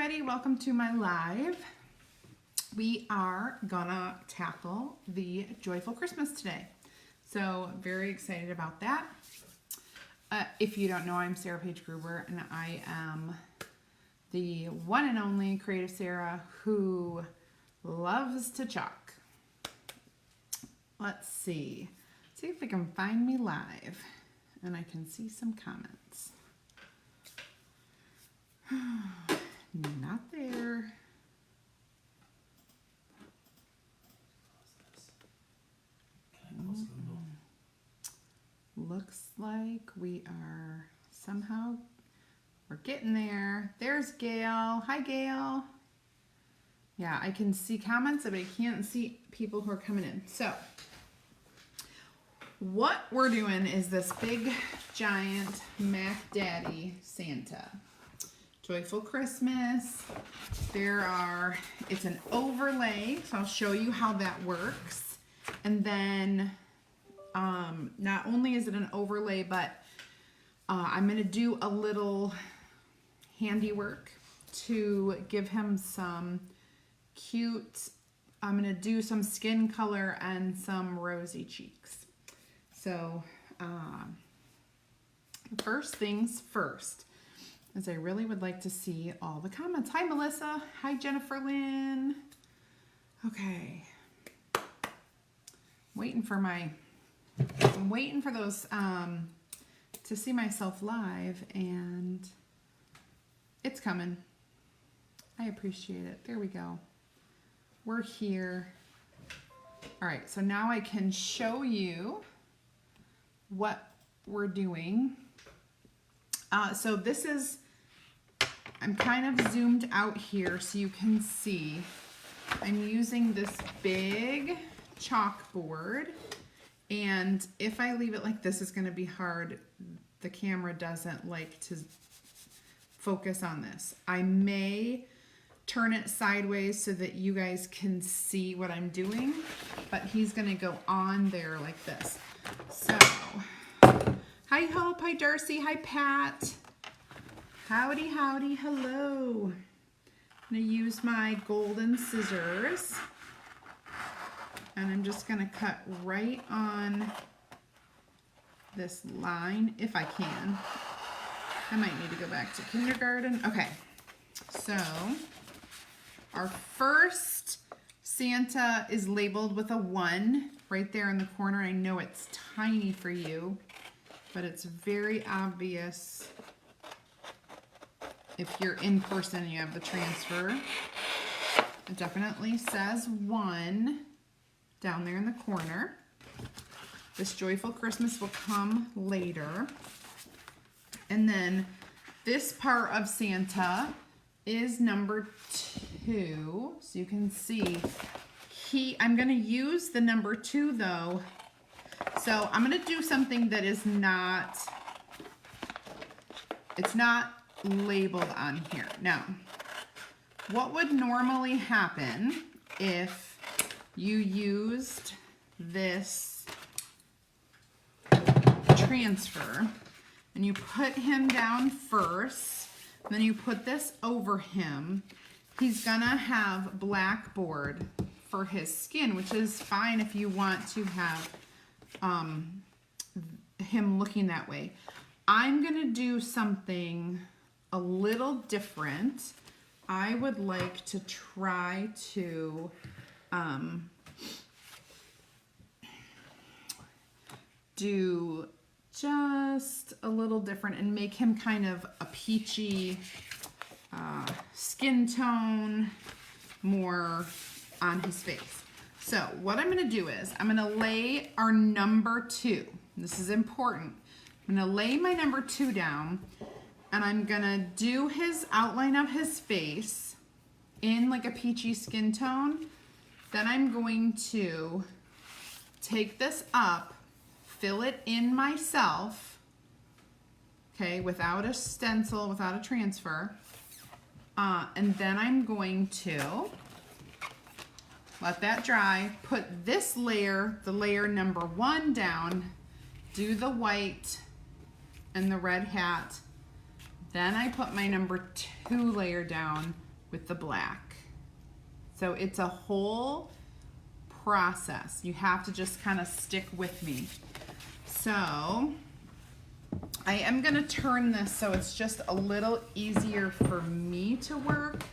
everybody, welcome to my live. We are gonna tackle the Joyful Christmas today. So very excited about that. If you don't know, I'm Sarah Paige-Gruber and I am the one and only CreativeSarah who loves to chalk. Let's see if we can find me live and I can see some comments. Not there. Looks like we are somehow, we're getting there. There's Gail. Hi, Gail. Yeah, I can see comments, but I can't see people who are coming in. So what we're doing is this big, giant Mac Daddy Santa. Joyful Christmas. It's an overlay, so I'll show you how that works. And then not only is it an overlay, but I'm going to do a little handiwork to give him some cute, I'm going to do some skin color and some rosy cheeks. So first things first, as I really would like to see all the comments. Hi, Melissa. Hi, Jennifer Lynn. Okay. I'm waiting for those to see myself live, and it's coming. I appreciate it. There we go. We're here. All right, so now I can show you what we're doing. So this is, I'm kind of zoomed out here so you can see. I'm using this big chalkboard, and if I leave it like this, it's going to be hard. The camera doesn't like to focus on this. I may turn it sideways so that you guys can see what I'm doing, but he's going to go on there like this. So, hi Hope, hi Darcy, hi Pat. Howdy, howdy, hello. I'm going to use my golden scissors, and I'm just going to cut right on this line if I can. I might need to go back to kindergarten. Okay, so our first Santa is labeled with a 1 right there in the corner. I know it's tiny for you, but it's very obvious if you're in person and you have the transfer. It definitely says 1 down there in the corner. This Joyful Christmas will come later. And then this part of Santa is number 2. So you can see I'm going to use the number 2 though. So I'm going to do something that is it's not labeled on here. Now, what would normally happen if you used this transfer and you put him down first, and then you put this over him? He's gonna have blackboard for his skin, which is fine if you want to have him looking that way. I'm gonna do something a little different. I would like to try to do just a little different and make him kind of a peachy skin tone, more on his face. So what I'm going to do is I'm going to lay our number 2. This is important. I'm going to lay my number 2 down, and I'm going to do his outline of his face in like a peachy skin tone. Then I'm going to take this up, fill it in myself, okay, without a stencil, without a transfer, and then I'm going to let that dry, put this layer, the layer number 1 down, do the white and the red hat, then I put my number 2 layer down, with the black. So it's a whole process. You have to just kind of stick with me. So I am going to turn this so it's just a little easier for me to work.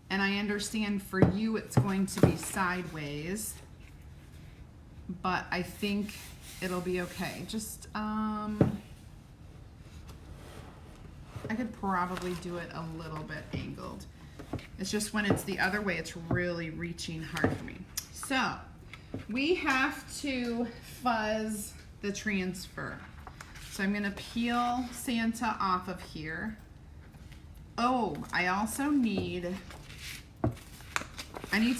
And I understand for you it's going to be sideways, but I think it'll be okay. Just, I could probably do it a little bit angled. It's just when it's the other way, it's really reaching hard for me. So we have to fuzz the transfer. So I'm gonna peel Santa off of here. Oh, I also need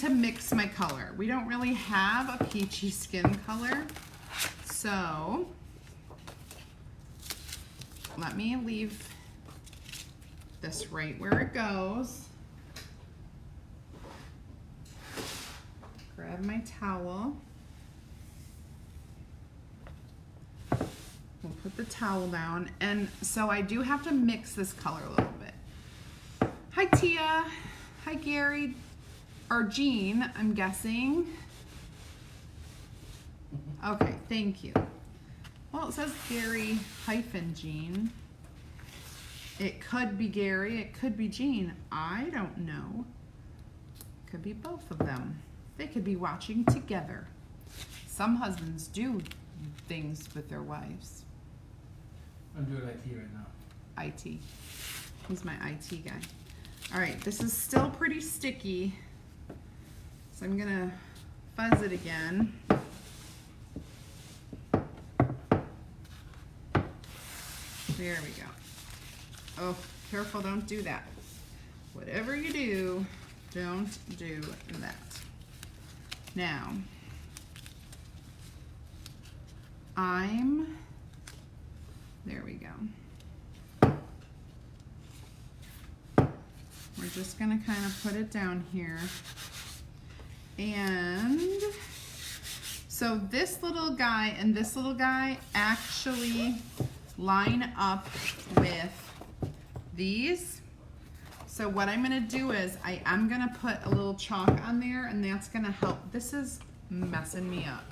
to mix my color. We don't really have a peachy skin color. So let me leave this right where it goes. Grab my towel. We'll put the towel down. And so I do have to mix this color a little bit. Hi Tia. Hi Gary. Or Jean, I'm guessing. Okay, thank you. Well, it says Gary hyphen Jean. It could be Gary, it could be Jean. I don't know. Could be both of them. They could be watching together. Some husbands do things with their wives. I'm doing IT right now. IT. He's my IT guy. All right, this is still pretty sticky. So I'm gonna fuzz it again. There we go. Oh, careful, don't do that. Whatever you do, don't do that. Now, there we go. We're just gonna kind of put it down here. And so this little guy and this little guy actually line up with these. So what I'm gonna do is I'm gonna put a little chalk on there, and that's gonna help. This is messing me up.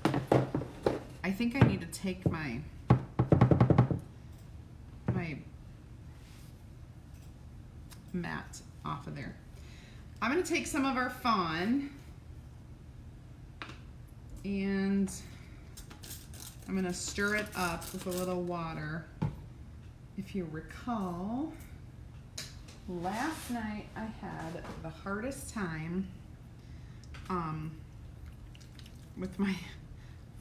I think I need to take my mat off of there. I'm gonna take some of our fawn and I'm gonna stir it up with a little water. If you recall, last night I had the hardest time with my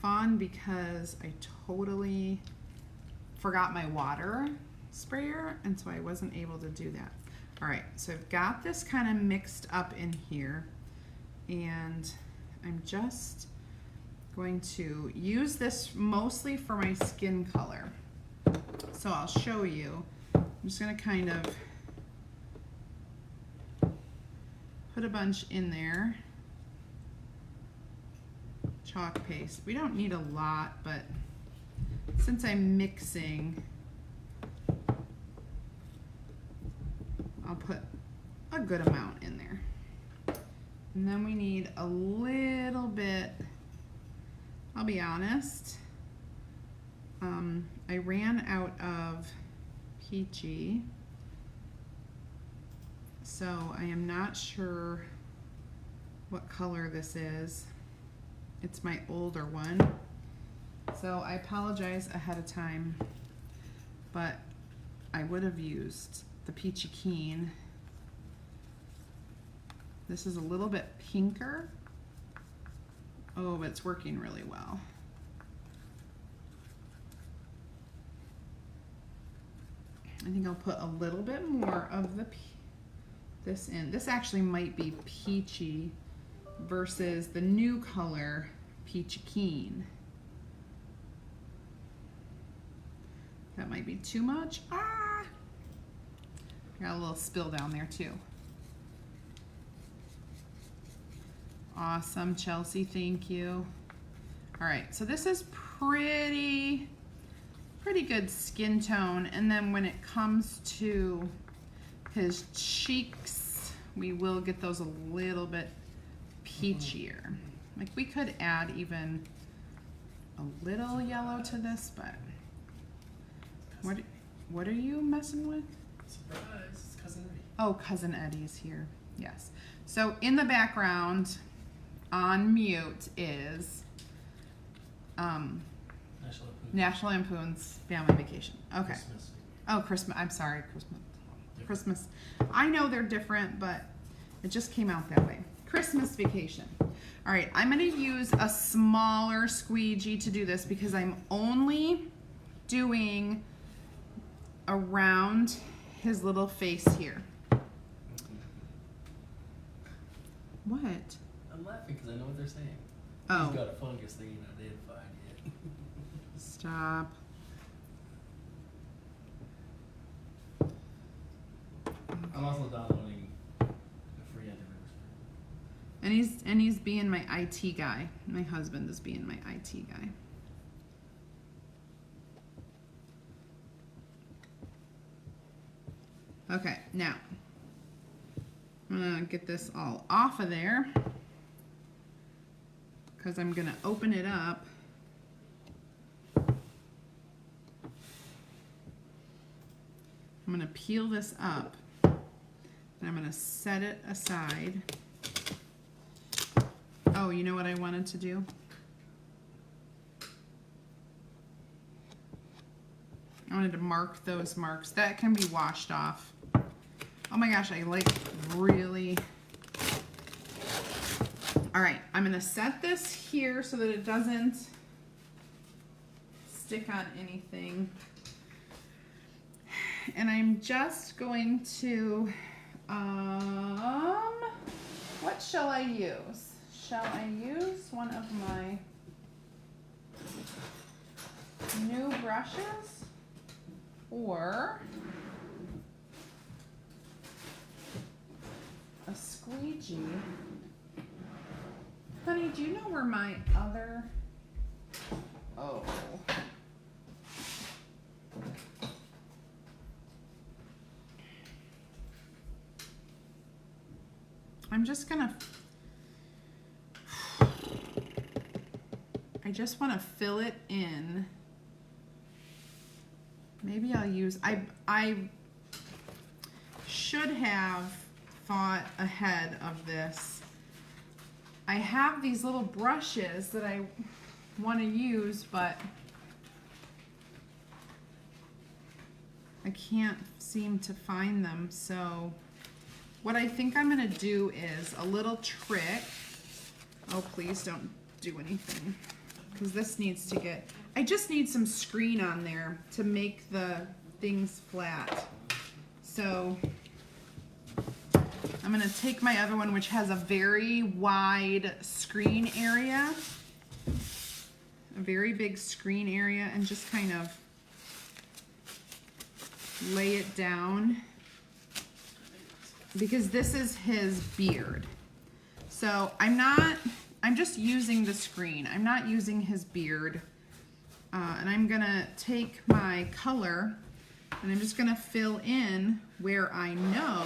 fawn because I totally forgot my water sprayer, and so I wasn't able to do that. All right, so I've got this kind of mixed up in here, and I'm just going to use this mostly for my skin color. So I'll show you. I'm just gonna kind of put a bunch in there. Chalk paste. We don't need a lot, but since I'm mixing, I'll put a good amount in there. And then we need a little bit, I'll be honest, I ran out of peachy, so I am not sure what color this is. It's my older one, so I apologize ahead of time, but I would have used the Peachy Keen. This is a little bit pinker. Oh, but it's working really well. I think I'll put a little bit more of this in. This actually might be peachy versus the new color Peachy Keen. That might be too much. Ah! Got a little spill down there too. Awesome, Chelsea, thank you. All right, so this is pretty good skin tone, and then when it comes to his cheeks, we will get those a little bit peachier. Like we could add even a little yellow to this, but what are you messing with? Surprise, it's Cousin Eddie. Oh, Cousin Eddie's here. Yes. So in the background on mute is National Lampoon's Family Vacation. Okay. Christmas. Oh, Christmas. I'm sorry, Christmas. I know they're different, but it just came out that way. Christmas Vacation. All right, I'm going to use a smaller squeegee to do this because I'm only doing around his little face here. What? I'm laughing because I know what they're saying. Oh. He's got a fungus thing not identified yet. Stop. I'm also downloading a free antivirus. And he's being my IT guy. My husband is being my IT guy. Okay, now I'm gonna get this all off of there because I'm gonna open it up. I'm gonna peel this up and I'm gonna set it aside. Oh, you know what I wanted to do? I wanted to mark those marks. That can be washed off. Oh my gosh, I like really... All right, I'm gonna set this here so that it doesn't stick on anything. And I'm just going to, what shall I use? Shall I use one of my new brushes or a squeegee? Honey, do you know where my other, oh. I'm just gonna, I just want to fill it in. Maybe I'll use, I should have thought ahead of this. I have these little brushes that I want to use, but I can't seem to find them, so what I think I'm going to do is a little trick. Oh, please don't do anything. Because this needs to get... I just need some screen on there to make the things flat. So I'm going to take my other one, which has a very wide screen area. A very big screen area, and just kind of lay it down. Because this is his beard. So I'm just using the screen. I'm not using his beard. And I'm gonna take my color and I'm just gonna fill in where I know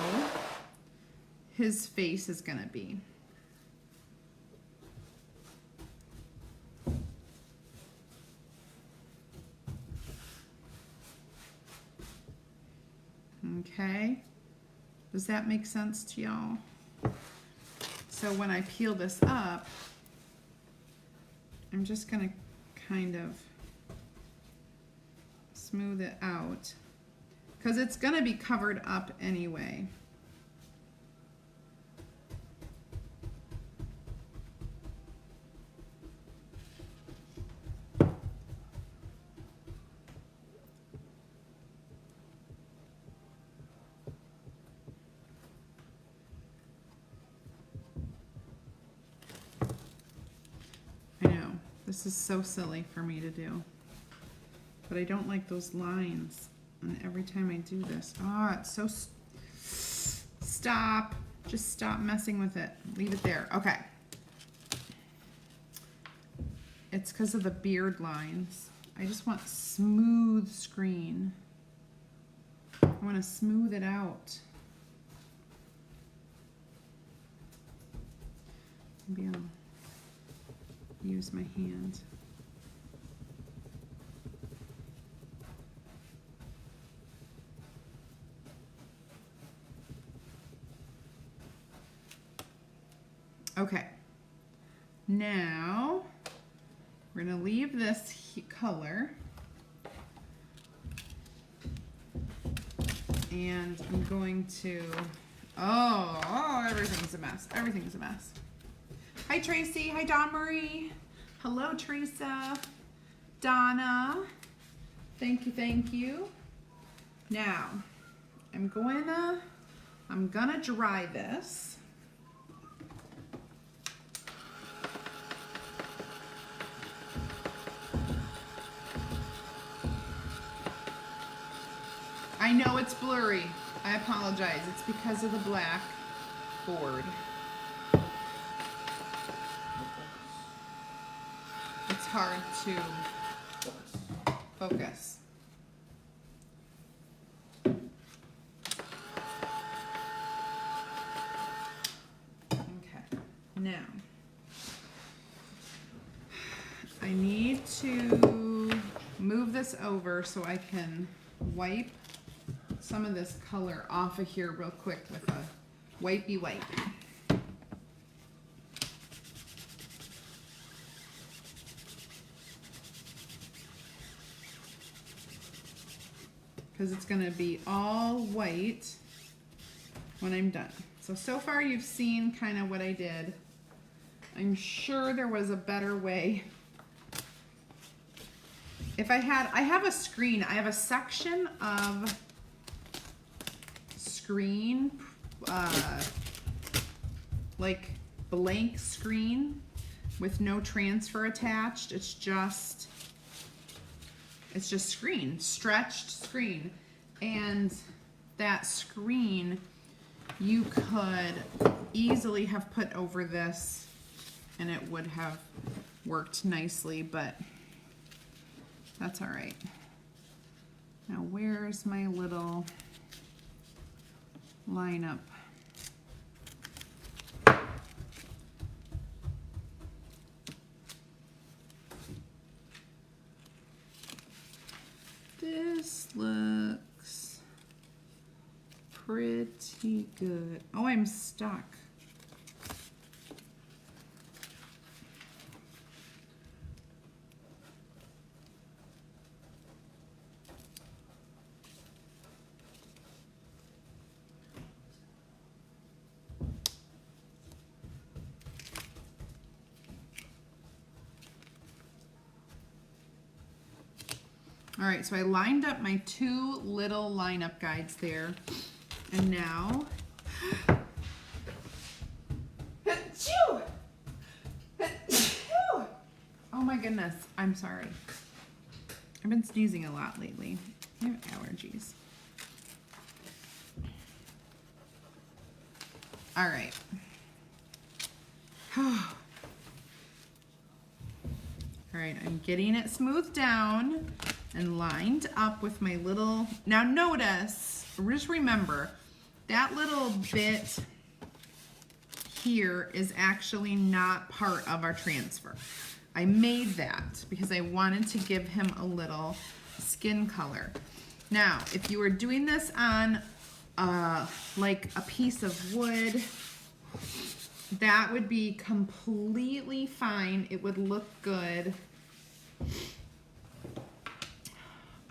his face is gonna be. Okay. Does that make sense to y'all? So when I peel this up, I'm just gonna kind of smooth it out because it's gonna be covered up anyway. This is so silly for me to do, but I don't like those lines, and every time I do this, it's so, stop, just stop messing with it, leave it there. Okay, it's because of the beard lines. I just want smooth screen. I want to smooth it out. Maybe I'll use my hand. Okay, now we're gonna leave this color, and I'm going to, oh, everything's a mess. Everything's a mess. Hi, Tracy. Hi, Dawn Marie. Hello, Teresa. Donna. Thank you, thank you. Now, I'm gonna dry this. I know it's blurry. I apologize. It's because of the black board. It's hard to focus. Okay, now I need to move this over so I can wipe some of this color off of here real quick with a wipey wipe. Because it's going to be all white when I'm done. So far you've seen kind of what I did. I'm sure there was a better way. If I have a screen, I have a section of screen, like blank screen with no transfer attached. It's just screen, stretched screen. And that screen you could easily have put over this and it would have worked nicely, but that's all right. Now where's my little lineup? This looks pretty good. Oh, I'm stuck. All right, so I lined up my two little lineup guides there, and now, oh my goodness, I'm sorry. I've been sneezing a lot lately. I have allergies. All right. All right, I'm getting it smoothed down and lined up with my little, now notice, just remember, that little bit here is actually not part of our transfer. I made that because I wanted to give him a little skin color. Now, if you were doing this on like a piece of wood, that would be completely fine. It would look good.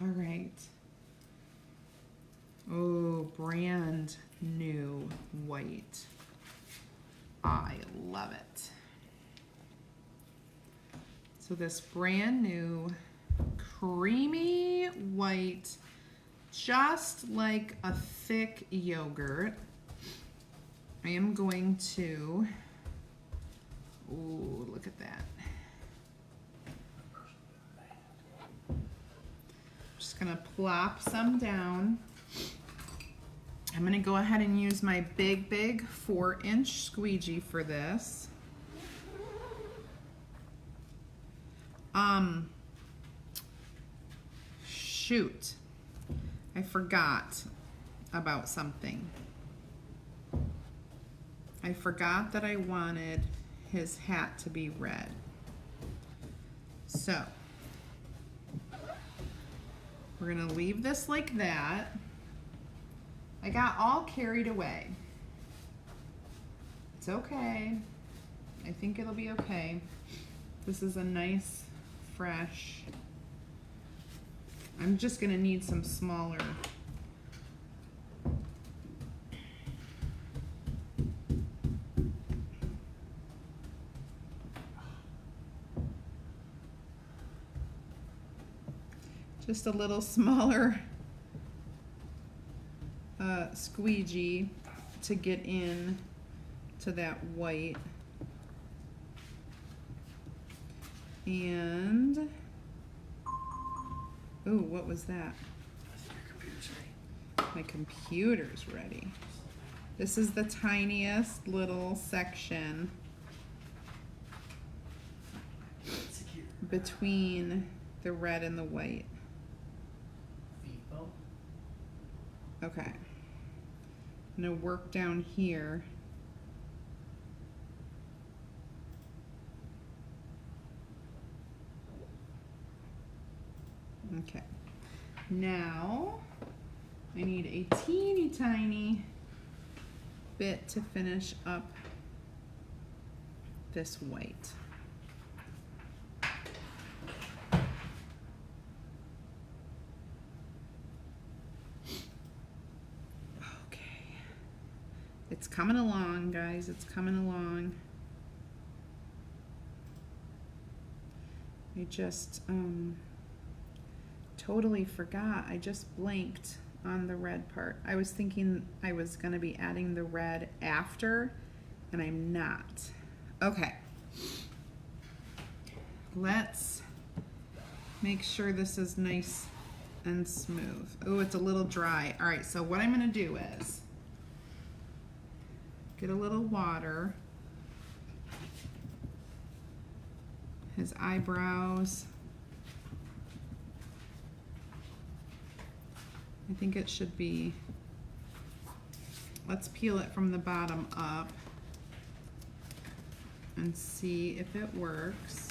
All right. Oh, brand new white. I love it. So this brand new creamy white, just like a thick yogurt. I am going to, oh, look at that. Just gonna plop some down. I'm gonna go ahead and use my big 4-inch squeegee for this. Shoot, I forgot about something. I forgot that I wanted his hat to be red. So we're gonna leave this like that. I got all carried away. It's okay. I think it'll be okay. This is a nice, fresh. I'm just gonna need some smaller. Just a little smaller squeegee to get in to that white. And, ooh, what was that? My computer's ready. This is the tiniest little section between the red and the white. Okay. I'm gonna work down here. Okay. Now I need a teeny tiny bit to finish up this white. It's coming along, guys. It's coming along. I just totally forgot. I just blanked on the red part. I was thinking I was going to be adding the red after, and I'm not. Okay. Let's make sure this is nice and smooth. Oh, it's a little dry. All right, so what I'm going to do is get a little water. His eyebrows. I think it should be, let's peel it from the bottom up and see if it works.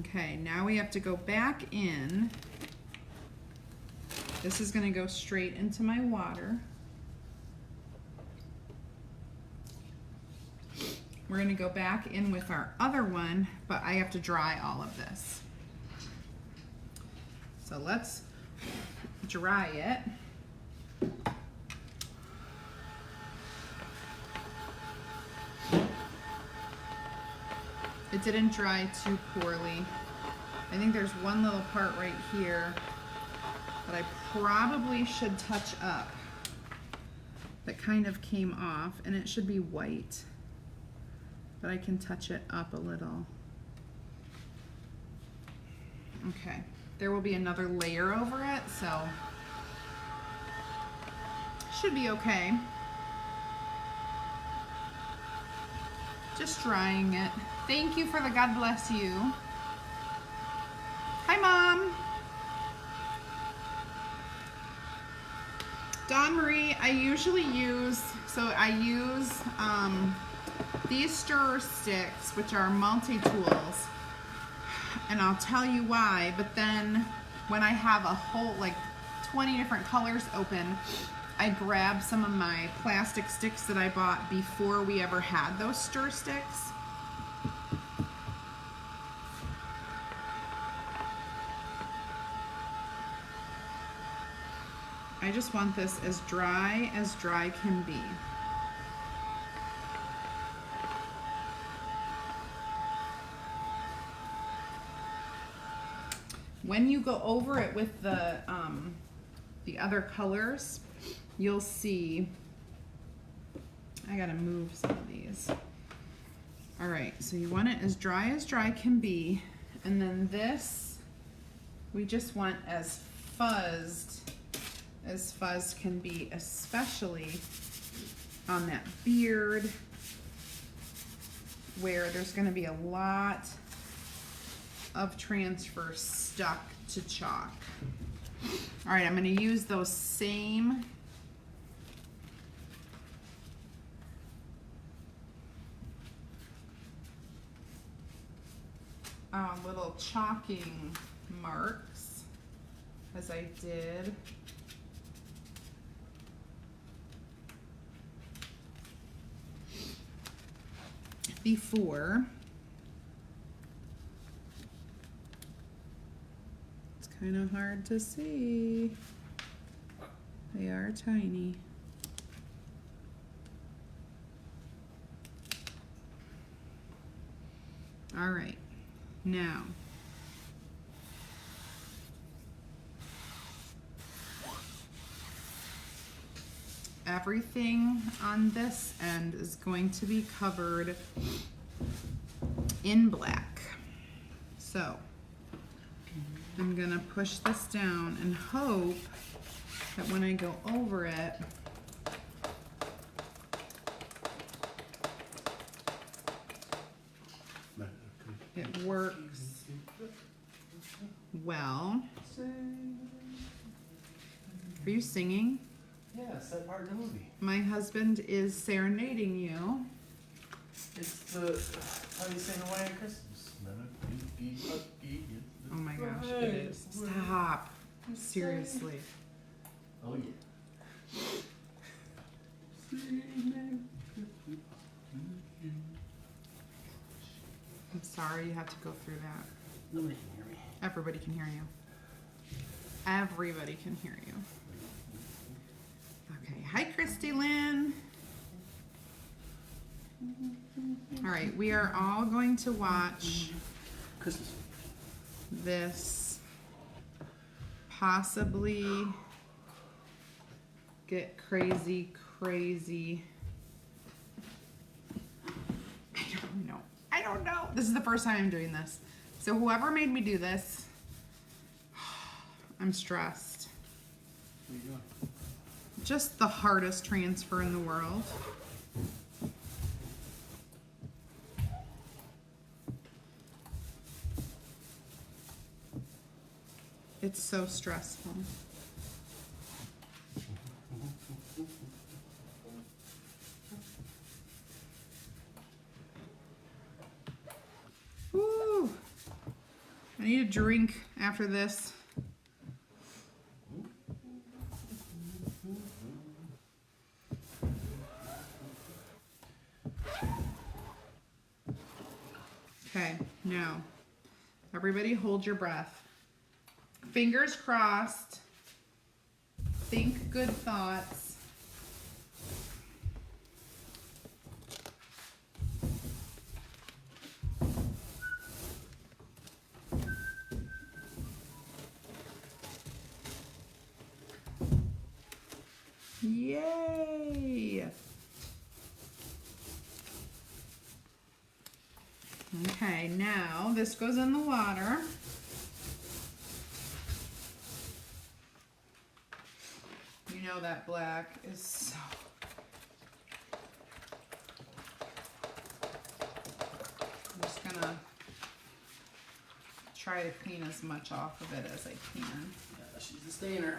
Okay, now we have to go back in. This is going to go straight into my water. We're going to go back in with our other one, but I have to dry all of this. So let's dry it. It didn't dry too poorly. I think there's one little part right here that I probably should touch up that kind of came off, and it should be white, but I can touch it up a little. Okay, there will be another layer over it, so should be okay. Just drying it. Thank you for the God bless you. Hi, Mom. Dawn Marie, I usually use, these stir sticks, which are multi-tools, and I'll tell you why, but then when I have a whole, like 20 different colors open, I grab some of my plastic sticks that I bought before we ever had those stir sticks. I just want this as dry can be. When you go over it with the other colors, you'll see, I gotta move some of these. All right, so you want it as dry can be, and then this, we just want as fuzzed as fuzz can be, especially on that beard where there's gonna be a lot of transfer stuck to chalk. All right, I'm going to use those same little chalking marks as I did before. It's kind of hard to see. They are tiny. All right, now everything on this end is going to be covered in black. So I'm gonna push this down and hope that when I go over it, it works well. Are you singing? Yeah, it's that part of the movie. My husband is serenading you. It's the how do you say Hawaiian Christmas? Oh my gosh, it is. Stop. Seriously. Oh yeah. I'm sorry you have to go through that. Nobody can hear me. Everybody can hear you. Everybody can hear you. Okay, hi Christy Lynn. All right, we are all going to watch Christmas. this possibly get crazy. I don't know. This is the first time I'm doing this. So whoever made me do this, I'm stressed. What are you doing? Just the hardest transfer in the world. It's so stressful. Woo! I need a drink after this. Okay, now, everybody hold your breath. Fingers crossed. Think good thoughts. Yay! Okay, now this goes in the water. You know that black is so... I'm just gonna try to clean as much off of it as I can. Yeah, she's a stainer.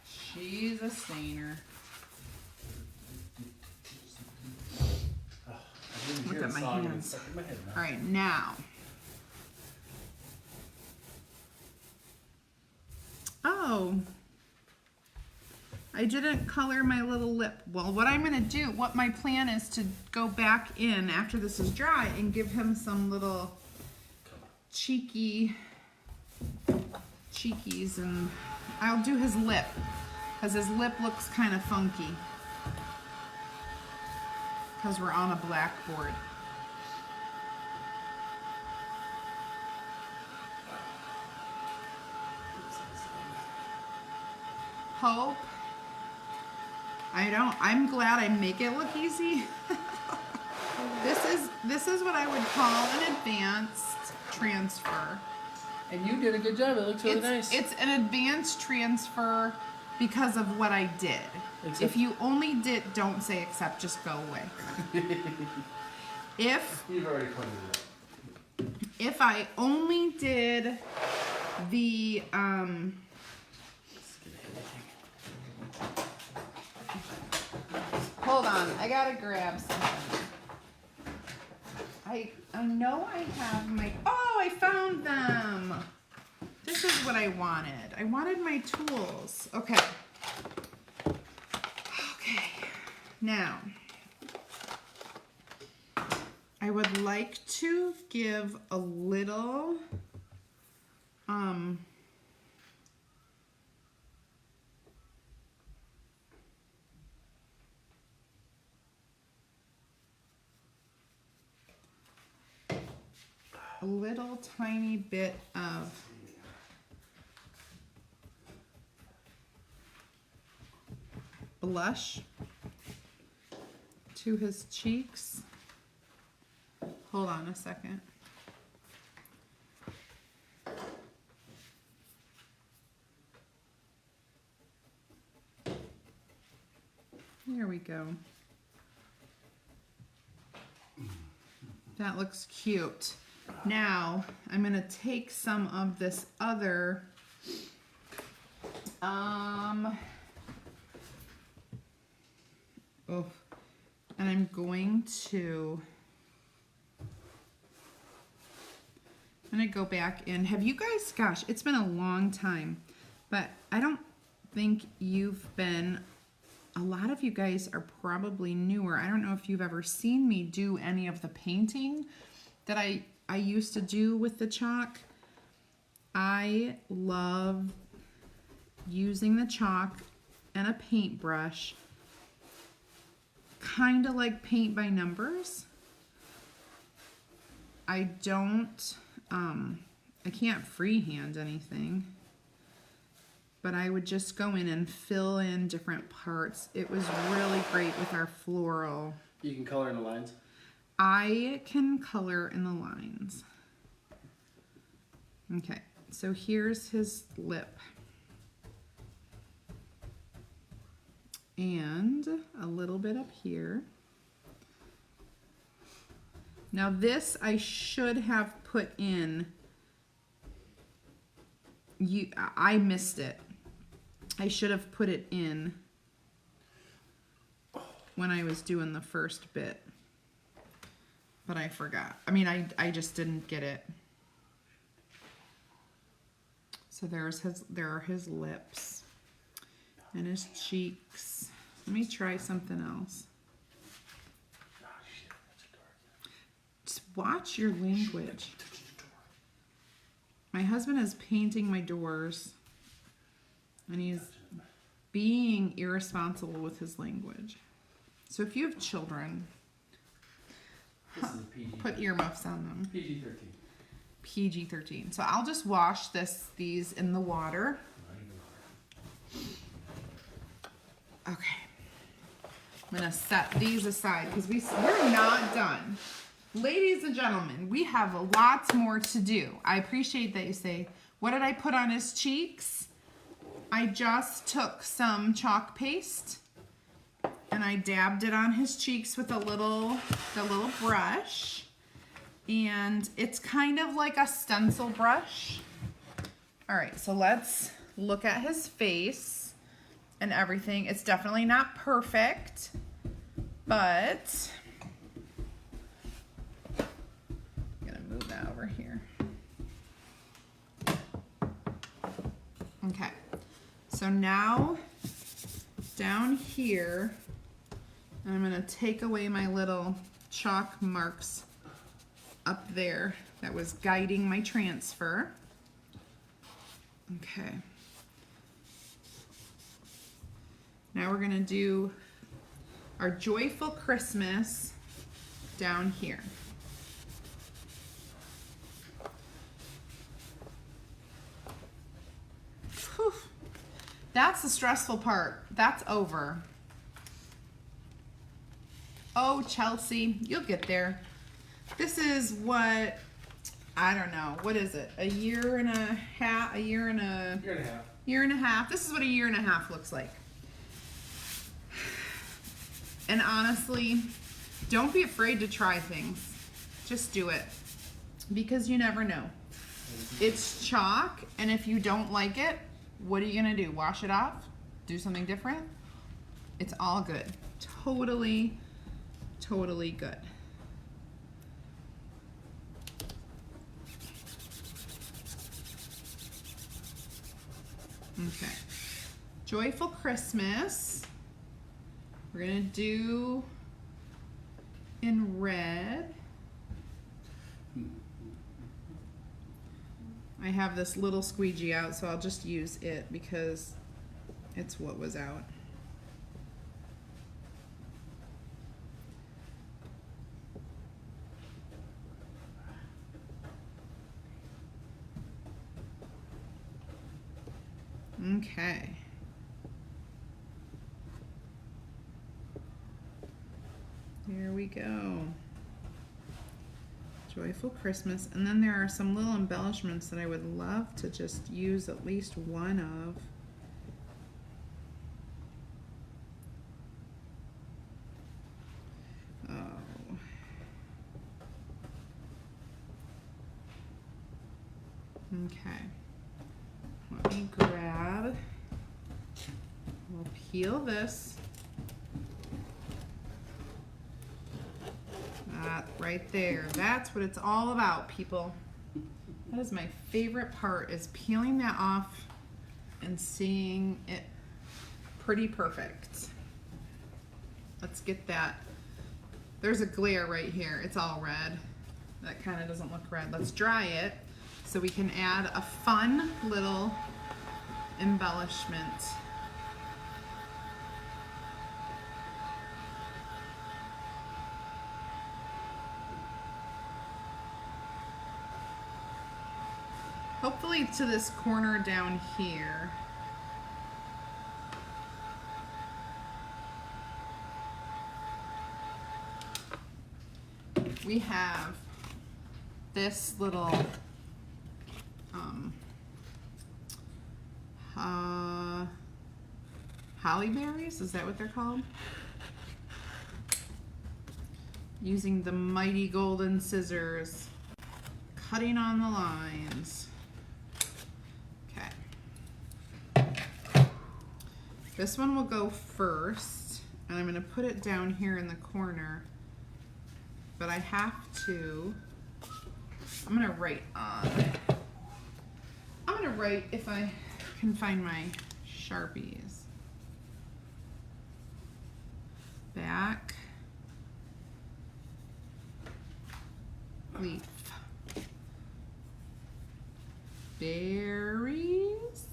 She's a stainer. Look at my hands. All right, now. Oh, I didn't color my little lip. Well, what I'm gonna do, what my plan is to go back in after this is dry and give him some little cheekies, and I'll do his lip because his lip looks kind of funky because we're on a blackboard. Hope. I'm glad I make it look easy. This is what I would call an advanced transfer. And you did a good job. It looks really nice. It's an advanced transfer because of what I did. Except if you only did, don't say except, just go away. You've already pointed it out. if I only did the, hold on, I gotta grab something. I know I have my, oh, I found them. This is what I wanted. I wanted my tools. Okay. Okay. Now, I would like to give a little, a little tiny bit of blush to his cheeks. Hold on a second. There we go. That looks cute. Now, I'm gonna take some of this other, and I'm going to, go back in. Have you guys, gosh, it's been a long time, but I don't think you've been, a lot of you guys are probably newer. I don't know if you've ever seen me do any of the painting that I used to do with the chalk. I love using the chalk and a paintbrush, kind of like paint by numbers. I don't, I can't freehand anything, but I would just go in and fill in different parts. It was really great with our floral. You can color in the lines? I can color in the lines. Okay, so here's his lip. And a little bit up here. Now this I should have put in, I missed it. I should have put it in when I was doing the first bit. But I forgot. I mean, I just didn't get it. So there are his lips and his cheeks. Let me try something else. Just watch your language. My husband is painting my doors, and he's being irresponsible with his language. So if you have children, This is a PG. put earmuffs on them. PG-13. PG-13. So I'll just wash these in the water. Okay. I'm gonna set these aside because we're not done. Ladies and gentlemen, we have a lot more to do. I appreciate that you say, what did I put on his cheeks? I just took some chalk paste and I dabbed it on his cheeks with the little brush. And it's kind of like a stencil brush. All right, so let's look at his face and everything. It's definitely not perfect, but I'm gonna move that over here. Okay, so now down here, I'm gonna take away my little chalk marks up there that was guiding my transfer. Okay. Now we're gonna do our Joyful Christmas down here. Whew. That's the stressful part. That's over. Oh, Chelsea, you'll get there. This is what, I don't know, what is it? A year and a half? Year and a half. Year and a half. This is what a year and a half looks like. And honestly, don't be afraid to try things. Just do it. because you never know. It's chalk, and if you don't like it, what are you gonna do? Wash it off? Do something different? It's all good. Totally, totally good. Okay. Joyful Christmas. We're gonna do in red. I have this little squeegee out, so I'll just use it because it's what was out. Okay. Here we go. Joyful Christmas. And then there are some little embellishments that I would love to just use at least one of. Oh. Okay. Let me grab, we'll peel this. That right there, that's what it's all about, people. That is my favorite part, is peeling that off and seeing it pretty perfect. Let's get that. There's a glare right here, it's all red. That kind of doesn't look red. Let's dry it so we can add a fun little embellishment. Hopefully to this corner down here. We have this little holly berries, is that what they're called? Using the mighty golden scissors, cutting on the lines. Okay. This one will go first, and I'm gonna put it down here in the corner, but I have to, I'm gonna write if I can find my Sharpies. Back leaf, berries,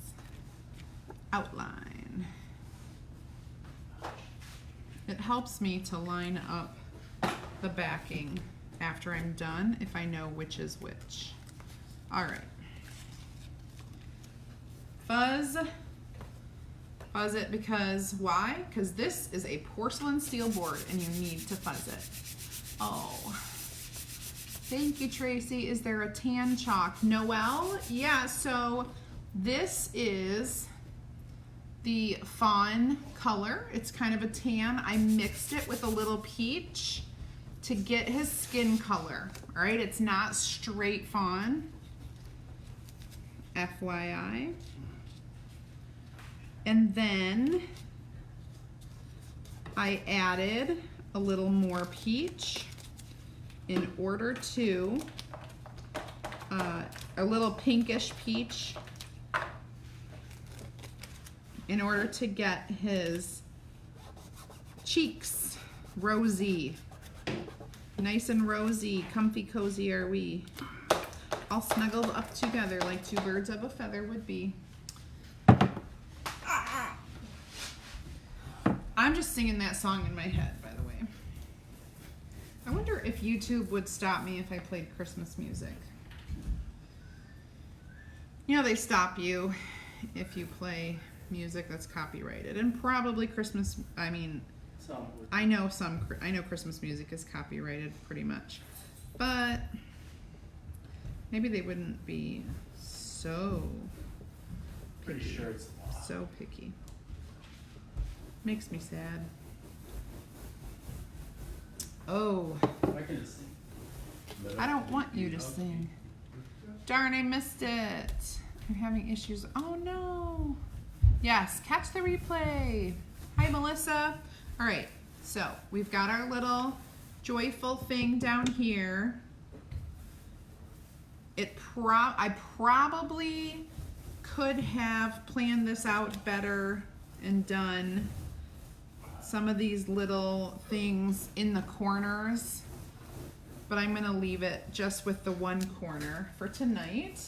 outline. It helps me to line up the backing after I'm done if I know which is which. All right. Fuzz it, because why? Because this is a porcelain steel board and you need to fuzz it. Oh, thank you, Tracy. Is there a tan chalk? Noelle? Yeah, so this is the fawn color. It's kind of a tan. I mixed it with a little peach to get his skin color. All right, it's not straight fawn, FYI. And then I added a little more peach in order to, a little pinkish peach in order to get his cheeks rosy. Nice and rosy, comfy, cozy are we. All snuggled up together like two birds of a feather would be. I'm just singing that song in my head, by the way. I wonder if YouTube would stop me if I played Christmas music. You know, they stop you if you play music that's copyrighted, and probably Christmas, I mean, I know Christmas music is copyrighted pretty much, but maybe they wouldn't be so picky. Pretty sure it's so picky. Makes me sad. Oh. I can sing. I don't want you to sing. Darn, I missed it. I'm having issues. Oh no. Yes, catch the replay. Hi, Melissa. All right, so we've got our little joyful thing down here. I probably could have planned this out better and done some of these little things in the corners, but I'm gonna leave it just with the one corner for tonight.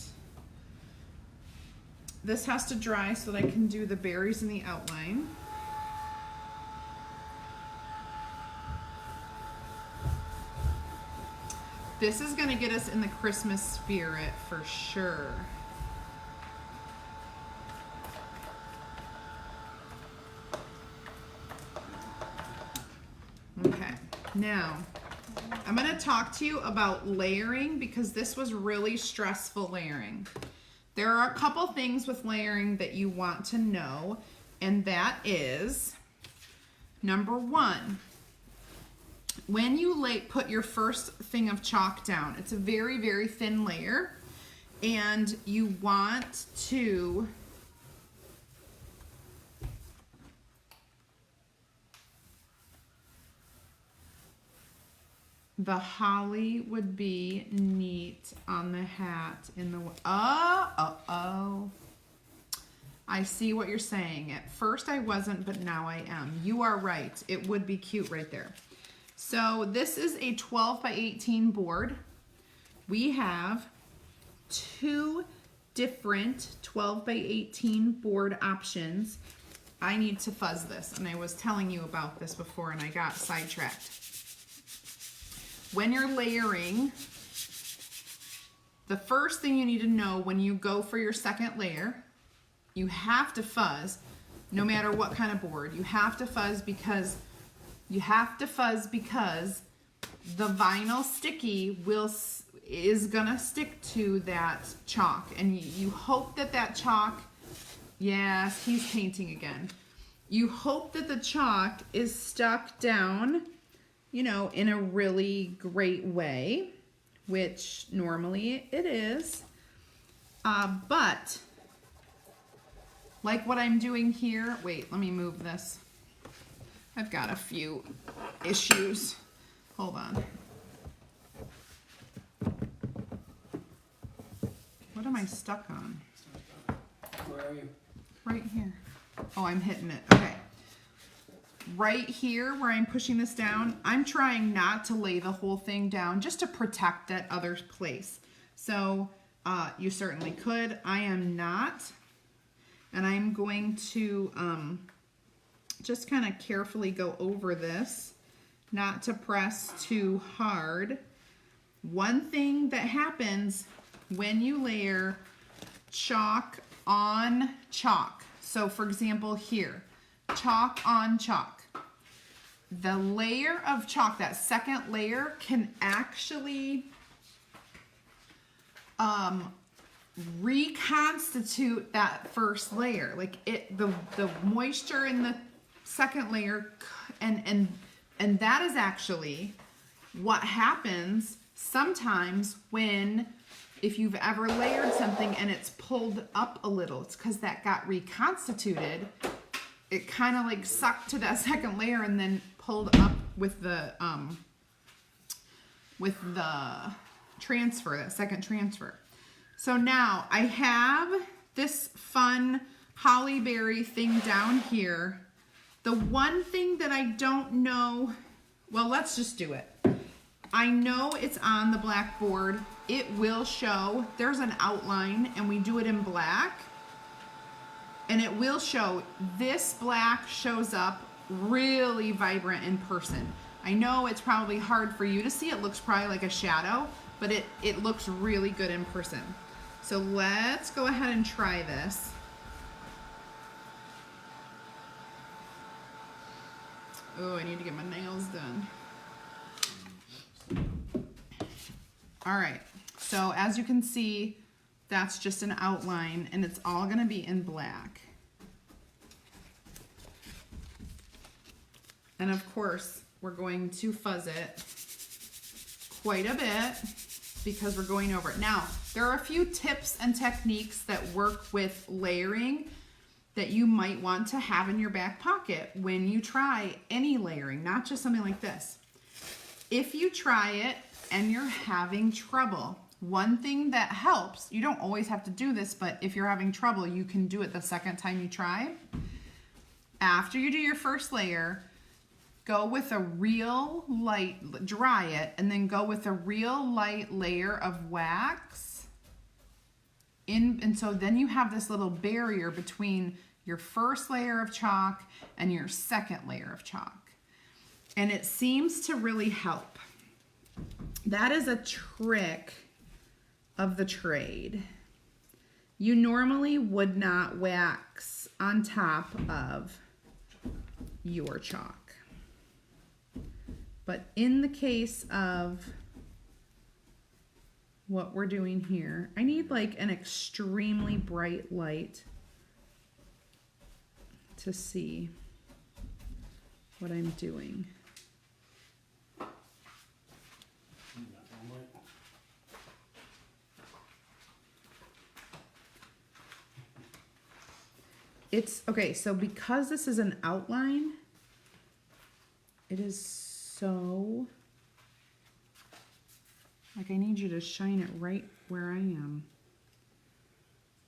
This has to dry so that I can do the berries in the outline. This is gonna get us in the Christmas spirit for sure. Okay, now I'm gonna talk to you about layering because this was really stressful layering. There are a couple things with layering that you want to know, and that is, number one, when you put your first thing of chalk down, it's a very, very thin layer, and you want to the holly would be neat on the hat in the oh. I see what you're saying. At first I wasn't, but now I am. You are right. It would be cute right there. So this is a 12 by 18 board. We have two different 12 by 18 board options. I need to fuzz this, and I was telling you about this before and I got sidetracked. When you're layering, the first thing you need to know when you go for your second layer, you have to fuzz, no matter what kind of board. You have to fuzz because the vinyl sticky is gonna stick to that chalk, and you hope that that chalk, yes, he's painting again. You hope that the chalk is stuck down, you know, in a really great way, which normally it is. But like what I'm doing here, wait, let me move this. I've got a few issues. Hold on. What am I stuck on? Where are you? Right here. Oh, I'm hitting it. Okay. Right here where I'm pushing this down, I'm trying not to lay the whole thing down just to protect that other place. So you certainly could. I am not. And I'm going to just kind of carefully go over this, not to press too hard. One thing that happens when you layer chalk on chalk, so for example here, chalk on chalk, the layer of chalk, that second layer, can actually reconstitute that first layer. Like the moisture in the second layer, and that is actually what happens sometimes when, if you've ever layered something and it's pulled up a little, it's because that got reconstituted. It kind of like sucked to that second layer and then pulled up with the transfer, that second transfer. So now I have this fun holly berry thing down here. The one thing that I don't know, well, let's just do it. I know it's on the blackboard. It will show. There's an outline and we do it in black. And it will show. This black shows up really vibrant in person. I know it's probably hard for you to see. It looks probably like a shadow, but it looks really good in person. So let's go ahead and try this. Oh, I need to get my nails done. All right, so as you can see, that's just an outline and it's all gonna be in black. And of course, we're going to fuzz it quite a bit because we're going over it. Now, there are a few tips and techniques that work with layering that you might want to have in your back pocket when you try any layering, not just something like this. If you try it and you're having trouble, one thing that helps, you don't always have to do this, but if you're having trouble, you can do it the second time you try. After you do your first layer, go with a real light, dry it, and then go with a real light layer of wax. And so then you have this little barrier between your first layer of chalk and your second layer of chalk. And it seems to really help. That is a trick of the trade. You normally would not wax on top of your chalk. But in the case of what we're doing here, I need like an extremely bright light to see what I'm doing. It's okay, so because this is an outline, it is so, like I need you to shine it right where I am.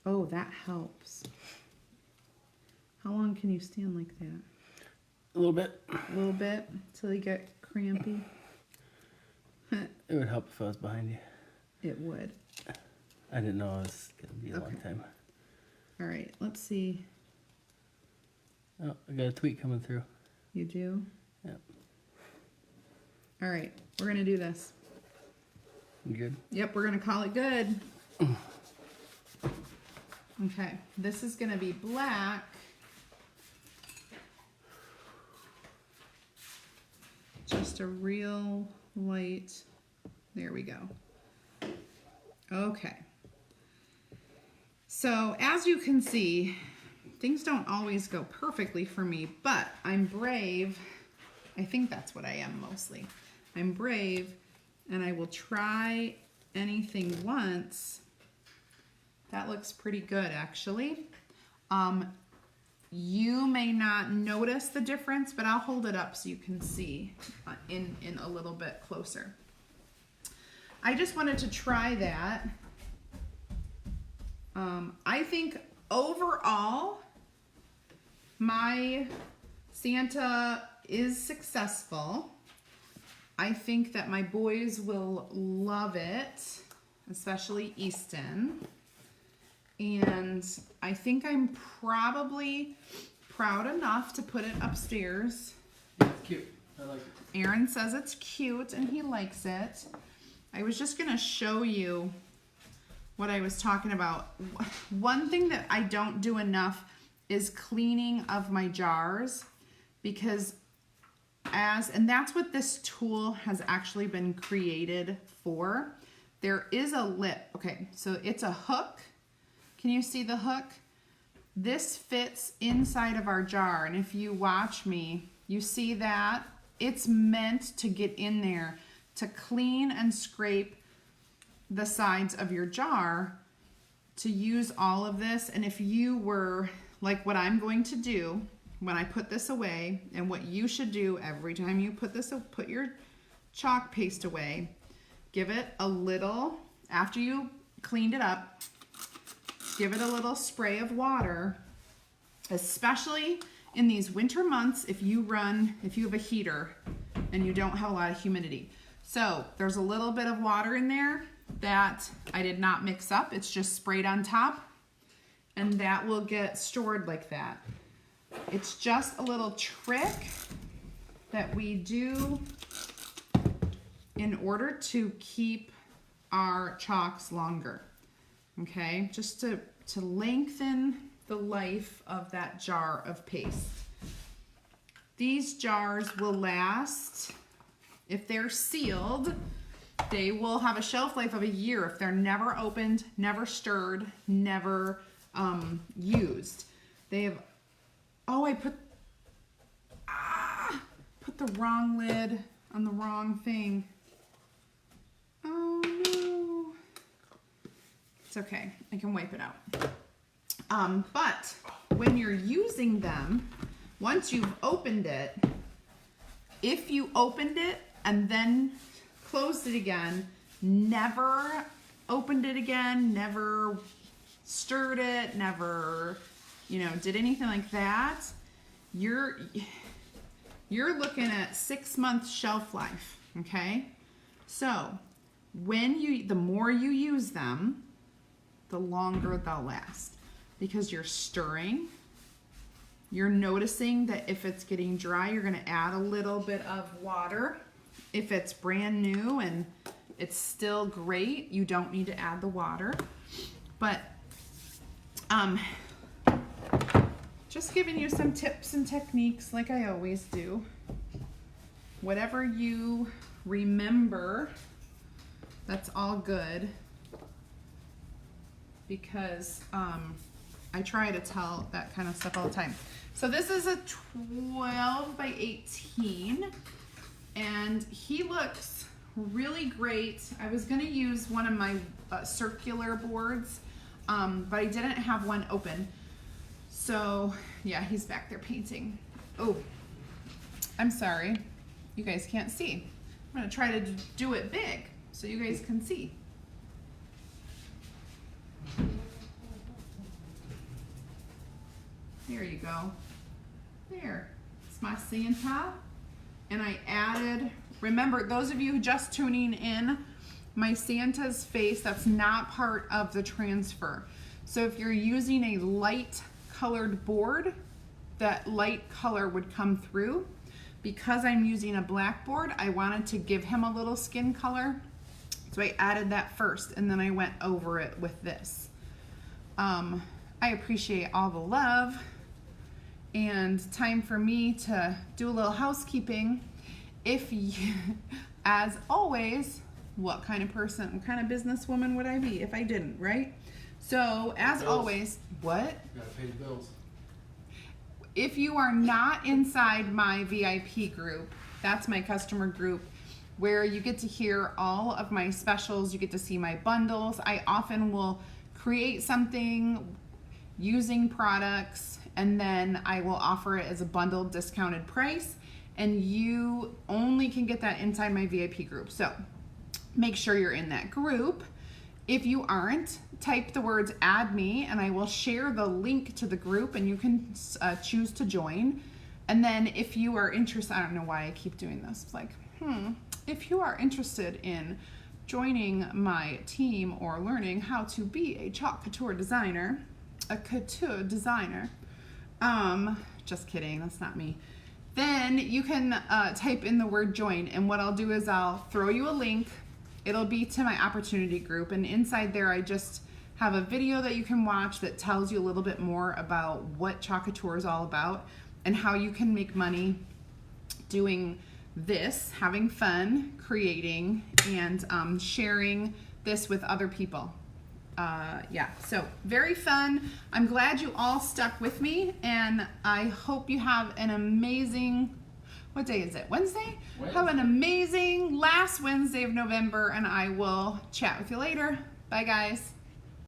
Oh, that helps. How long can you stand like that? A little bit. A little bit, till you get crampy? It would help if I was behind you. It would. I didn't know it was going to be a long time. All right, let's see. Oh, I got a tweet coming through. You do? Yep. All right, we're gonna do this. You good? Yep, we're gonna call it good. Okay, this is gonna be black. Just a real light. There we go. Okay. So as you can see, things don't always go perfectly for me, but I'm brave. I think that's what I am mostly. I'm brave, and I will try anything once. That looks pretty good, actually. You may not notice the difference, but I'll hold it up so you can see in a little bit closer. I just wanted to try that. I think overall, my Santa is successful. I think that my boys will love it, especially Easton. And I think I'm probably proud enough to put it upstairs. It's cute. I like it. Aaron says it's cute and he likes it. I was just gonna show you what I was talking about. One thing that I don't do enough is cleaning of my jars, because and that's what this tool has actually been created for. There is a lip. Okay, so it's a hook. Can you see the hook? This fits inside of our jar, and if you watch me, you see that it's meant to get in there to clean and scrape the sides of your jar, to use all of this. And if you were like what I'm going to do when I put this away, and what you should do every time you put your chalk paste away, give it a little, after you cleaned it up, give it a little spray of water, especially in these winter months if you have a heater and you don't have a lot of humidity. So there's a little bit of water in there that I did not mix up. It's just sprayed on top, and that will get stored like that. It's just a little trick that we do in order to keep our chalks longer. Okay, just to lengthen the life of that jar of paste. These jars will last, if they're sealed, they will have a shelf life of a year if they're never opened, never stirred, never used. They have, oh, I put the wrong lid on the wrong thing. It's okay. I can wipe it out. But when you're using them, once you've opened it, if you opened it and then closed it again, never opened it again, never stirred it, never, did anything like that, you're looking at 6 months shelf life, okay? So the more you use them, the longer they'll last, because you're stirring. You're noticing that if it's getting dry, you're going to add a little bit of water. If it's brand new and it's still great, you don't need to add the water. But just giving you some tips and techniques like I always do. Whatever you remember, that's all good, because I try to tell that kind of stuff all the time. So this is a 12 by 18, and he looks really great. I was gonna use one of my circular boards, but I didn't have one open. So yeah, he's back there painting. Oh, I'm sorry. You guys can't see. I'm gonna try to do it big so you guys can see. There you go. There. It's my Santa. And I added, remember, those of you just tuning in, my Santa's face, that's not part of the transfer. So if you're using a light colored board, that light color would come through. Because I'm using a black board, I wanted to give him a little skin color. So I added that first, and then I went over it with this. I appreciate all the love, and time for me to do a little housekeeping. If you, as always, what kind of businesswoman would I be if I didn't, right? So as Bills. Always, what? You gotta pay the bills. If you are not inside my VIP group, that's my customer group, where you get to hear all of my specials, you get to see my bundles. I often will create something using products, and then I will offer it as a bundled discounted price, and you only can get that inside my VIP group. So make sure you're in that group. If you aren't, type the words "add me" and I will share the link to the group, and you can choose to join. And then if you are interested, I don't know why I keep doing this, it's like, if you are interested in joining my team or learning how to be a couture designer, just kidding, that's not me, then you can type in the word "join," and what I'll do is I'll throw you a link. It'll be to my opportunity group, and inside there I just have a video that you can watch that tells you a little bit more about what Couture is all about and how you can make money doing this, having fun, creating, and sharing this with other people. Yeah, so very fun. I'm glad you all stuck with me, and I hope you have an amazing, what day is it? Wednesday? Have an amazing last Wednesday of November, and I will chat with you later. Bye, guys.